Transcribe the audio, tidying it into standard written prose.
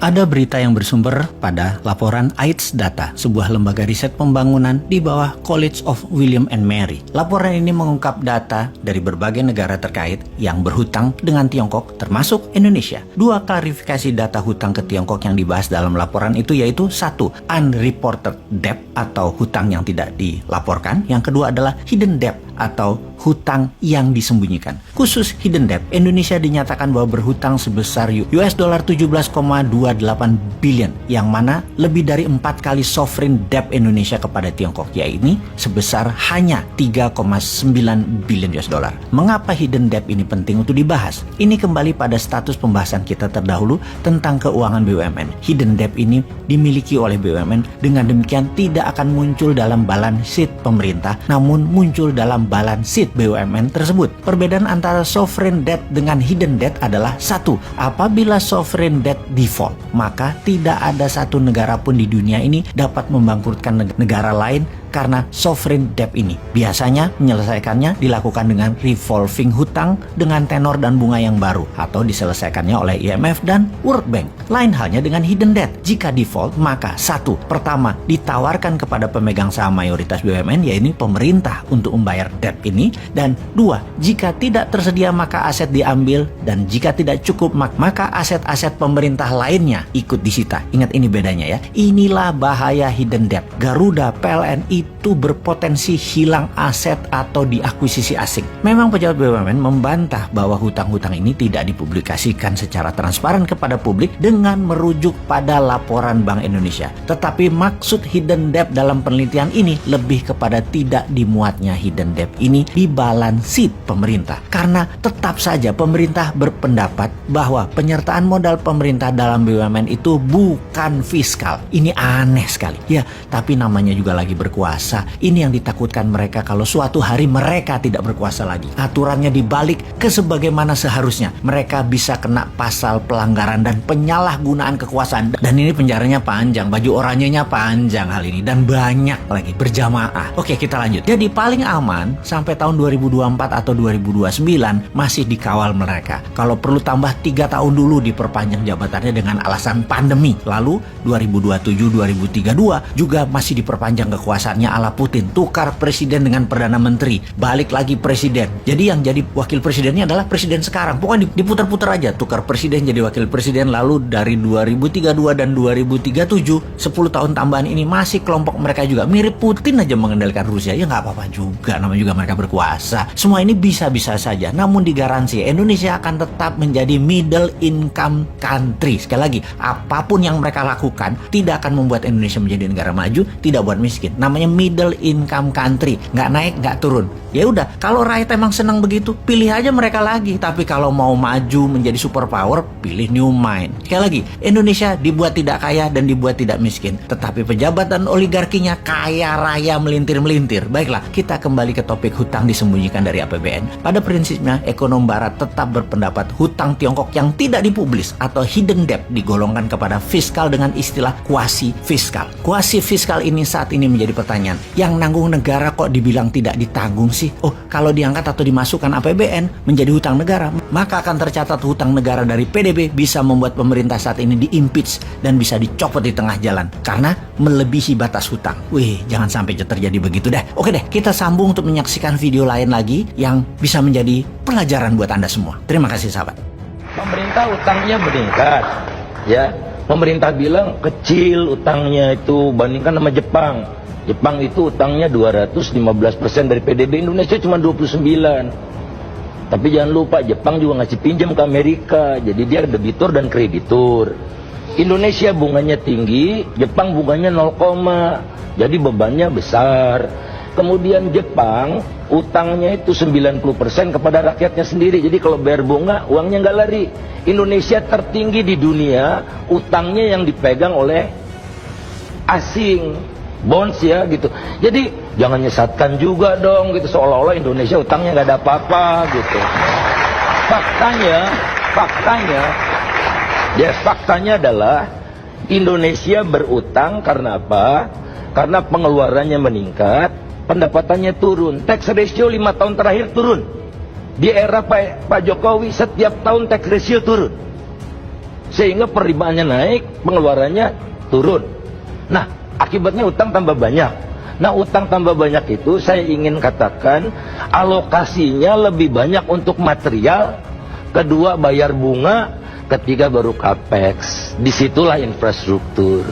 Ada berita yang bersumber pada laporan AIDS Data, sebuah lembaga riset pembangunan di bawah College of William and Mary. Laporan ini mengungkap data dari berbagai negara terkait yang berhutang dengan Tiongkok, termasuk Indonesia. Dua klarifikasi data hutang ke Tiongkok yang dibahas dalam laporan itu yaitu: satu, unreported debt atau hutang yang tidak dilaporkan. Yang kedua adalah hidden debt atau hutang yang disembunyikan. Khusus hidden debt, Indonesia dinyatakan bahwa berhutang sebesar US dollar 17,28 billion, yang mana lebih dari 4 kali sovereign debt Indonesia kepada Tiongkok, yaitu sebesar hanya 3,9 billion US dollar. Mengapa hidden debt ini penting untuk dibahas? Ini kembali pada status pembahasan kita terdahulu tentang keuangan BUMN. Hidden debt ini dimiliki oleh BUMN, dengan demikian tidak akan muncul dalam balance sheet pemerintah, namun muncul dalam balance sheet BUMN tersebut. Perbedaan antara sovereign debt dengan hidden debt adalah: satu, apabila sovereign debt default, maka tidak ada satu negara pun di dunia ini dapat membangkrutkan negara lain karena sovereign debt ini. Biasanya menyelesaikannya dilakukan dengan revolving hutang dengan tenor dan bunga yang baru, atau diselesaikannya oleh IMF dan World Bank. Lain halnya dengan hidden debt. Jika default, maka satu, pertama, ditawarkan kepada pemegang saham mayoritas BUMN, yaitu pemerintah, untuk membayar debt ini. Dan dua, jika tidak tersedia maka aset diambil, dan jika tidak cukup maka aset-aset pemerintah lainnya ikut disita. Ingat, ini bedanya ya. Inilah bahaya hidden debt. Garuda, PLN itu berpotensi hilang aset atau diakuisisi asing. Memang pejabat BUMN membantah bahwa hutang-hutang ini tidak dipublikasikan secara transparan kepada publik dengan merujuk pada laporan Bank Indonesia. Tetapi maksud hidden debt dalam penelitian ini lebih kepada tidak dimuatnya hidden debt ini di balance sheet pemerintah. Karena tetap saja pemerintah berpendapat bahwa penyertaan modal pemerintah dalam BUMN itu bukan fiskal. Ini aneh sekali. Ya, tapi namanya juga lagi berkuasa. Ini yang ditakutkan mereka kalau suatu hari mereka tidak berkuasa lagi. Aturannya dibalik ke sebagaimana seharusnya. Mereka bisa kena pasal pelanggaran dan penyalahgunaan kekuasaan. Dan ini penjaranya panjang, baju oranyenya panjang hal ini, dan banyak lagi berjamaah. Oke, kita lanjut. Jadi paling aman sampai tahun 2024 atau 2029 masih dikawal mereka. Kalau perlu tambah 3 tahun dulu diperpanjang jabatannya dengan alasan pandemi. Lalu 2027-2032 juga masih diperpanjang kekuasaannya ala Putin. Tukar presiden dengan perdana menteri, balik lagi presiden. Jadi yang jadi wakil presidennya adalah presiden sekarang. Pokoknya diputar-putar aja, tukar presiden jadi wakil presiden. Lalu dari 2032 dan 2037, 10 tahun tambahan ini masih kelompok mereka juga. Mirip Putin aja mengendalikan Rusia. Ya nggak apa-apa juga, namanya juga mereka berkuasa. Semua ini bisa-bisa saja, namun digaransi Indonesia akan tetap menjadi middle income country. Sekali lagi, apapun yang mereka lakukan tidak akan membuat Indonesia menjadi negara maju, tidak buat miskin. Namanya middle income country, nggak naik nggak turun. Ya udah, kalau rakyat emang senang begitu, pilih aja mereka lagi. Tapi kalau mau maju menjadi superpower, pilih New Mind. Sekali lagi, Indonesia dibuat tidak kaya dan dibuat tidak miskin, tetapi pejabat dan oligarkinya kaya raya melintir-melintir. Baiklah, kita kembali ke topik hutang disembunyikan dari APBN. Pada prinsipnya, ekonom barat tetap berpendapat hutang Tiongkok yang tidak dipublis atau hidden debt digolongkan kepada fiskal dengan istilah kuasi fiskal. Kuasi fiskal ini saat ini menjadi pertanyaan. Yang nanggung negara kok dibilang tidak ditanggung sih? Oh, kalau diangkat atau dimasukkan APBN menjadi hutang negara, maka akan tercatat hutang negara dari PDB bisa membuat pemerintah saat ini di-impeach dan bisa dicopot di tengah jalan karena melebihi batas hutang. Wih, jangan sampai terjadi begitu deh. Oke deh, kita sambung untuk menyaksikan video lain lagi yang bisa menjadi pelajaran buat Anda semua. Terima kasih sahabat. Pemerintah utangnya meningkat, ya. Pemerintah bilang kecil utangnya itu bandingkan sama Jepang. Jepang itu utangnya 215% dari PDB, Indonesia cuma 29%. Tapi jangan lupa Jepang juga ngasih pinjam ke Amerika, jadi dia debitur dan kreditur. Indonesia bunganya tinggi, Jepang bunganya 0, jadi bebannya besar. Kemudian Jepang utangnya itu 90% kepada rakyatnya sendiri, jadi kalau bayar bunga uangnya nggak lari. Indonesia tertinggi di dunia, utangnya yang dipegang oleh asing, bonds ya gitu. Jadi jangan nyesatkan juga dong gitu, seolah-olah Indonesia utangnya nggak ada apa-apa gitu. Faktanya adalah Indonesia berutang karena apa? Karena pengeluarannya meningkat, pendapatannya turun. Tax ratio 5 tahun terakhir turun. Di era Pak Jokowi setiap tahun tax ratio turun. sehingga penerimaannya naik, pengeluarannya turun. Nah, akibatnya utang tambah banyak. Nah, utang tambah banyak itu saya ingin katakan alokasinya lebih banyak untuk material, kedua bayar bunga, ketiga baru capex. Disitulah infrastruktur.